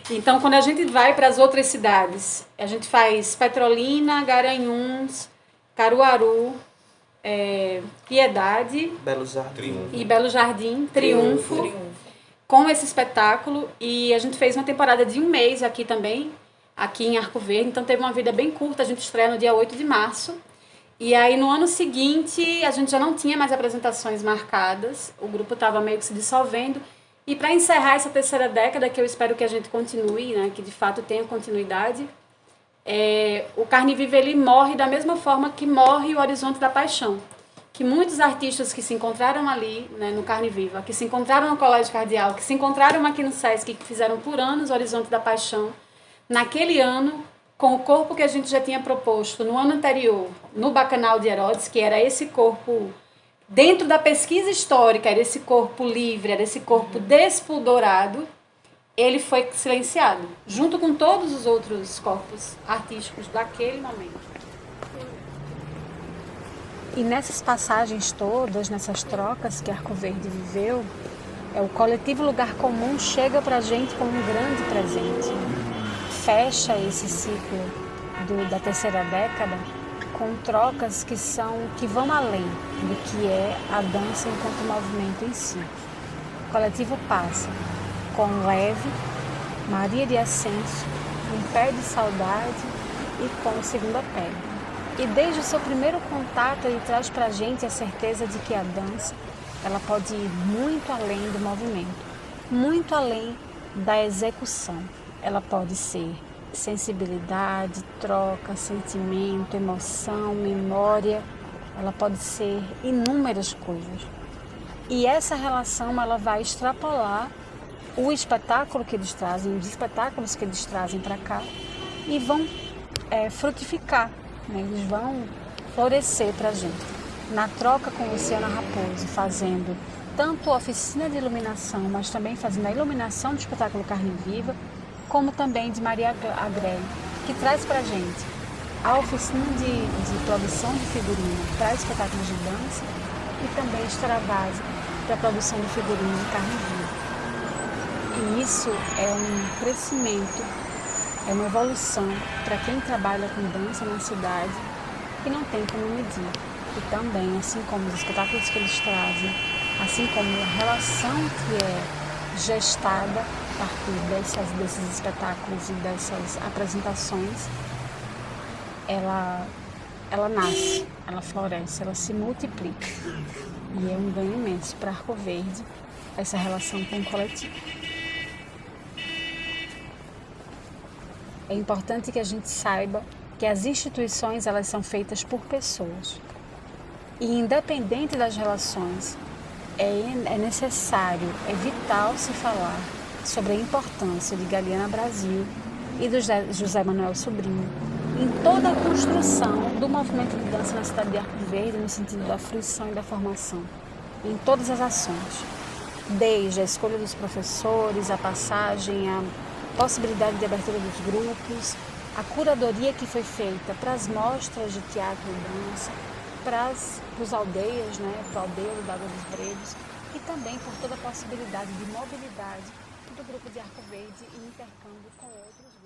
Então, quando a gente vai para as outras cidades, a gente faz Petrolina, Garanhuns, Caruaru, Piedade e Belo Jardim, Triunfo, com esse espetáculo. E a gente fez uma temporada de 1 mês aqui também, aqui em Arco Verde, então teve uma vida bem curta, a gente estreia no dia 8 de março. E aí no ano seguinte a gente já não tinha mais apresentações marcadas, o grupo estava meio que se dissolvendo. E para encerrar essa terceira década, que eu espero que a gente continue, né, que de fato tenha continuidade, o Carne Viva ele morre da mesma forma que morre o Horizonte da Paixão. Que muitos artistas que se encontraram ali, né, no Carne Viva, que se encontraram no Colégio Cardeal, que se encontraram aqui no Sesc, que fizeram por anos o Horizonte da Paixão, naquele ano, com o corpo que a gente já tinha proposto no ano anterior, no Bacanal de Herodes, que era esse corpo, dentro da pesquisa histórica, era esse corpo livre, era esse corpo despudorado, ele foi silenciado, junto com todos os outros corpos artísticos daquele momento. E nessas passagens todas, nessas trocas que Arco Verde viveu, o coletivo Lugar Comum chega pra gente como um grande presente. Fecha esse ciclo da terceira década com trocas que vão além do que é a dança enquanto movimento em si. O coletivo passa com Leve, Maria de Ascenso, Um Pé de Saudade e com Segunda Pele. E desde o seu primeiro contato ele traz pra gente a certeza de que a dança ela pode ir muito além do movimento, muito além da execução. Ela pode ser sensibilidade, troca, sentimento, emoção, memória. Ela pode ser inúmeras coisas. E essa relação ela vai extrapolar o espetáculo que eles trazem, os espetáculos que eles trazem para cá e vão frutificar, né? Eles vão florescer para a gente. Na troca com Luciana Raposo, fazendo tanto a oficina de iluminação, mas também fazendo a iluminação do espetáculo Carne Viva, como também de Maria Agrelli, que traz para a gente a oficina de produção de figurino para espetáculos de dança e também Extravase para a produção de figurino de Carne Viva. E isso é um crescimento, é uma evolução para quem trabalha com dança na cidade que não tem como medir. E também, assim como os espetáculos que eles trazem, assim como a relação que é gestada a partir desses espetáculos e dessas apresentações, ela nasce, ela floresce, ela se multiplica. E é um ganho imenso para Arco Verde essa relação com o coletivo. É importante que a gente saiba que as instituições elas são feitas por pessoas. E independente das relações, é necessário, é vital se falar sobre a importância de Galiana Brasil e do José Manuel Sobrinho em toda a construção do movimento de dança na cidade de Arco Verde, no sentido da fruição e da formação, em todas as ações, desde a escolha dos professores, a passagem, a possibilidade de abertura dos grupos, a curadoria que foi feita para as mostras de teatro e dança, para os aldeias, né, para o aldeio da Água dos Bregos, e também por toda a possibilidade de mobilidade do grupo de Arco Verde e intercâmbio com outros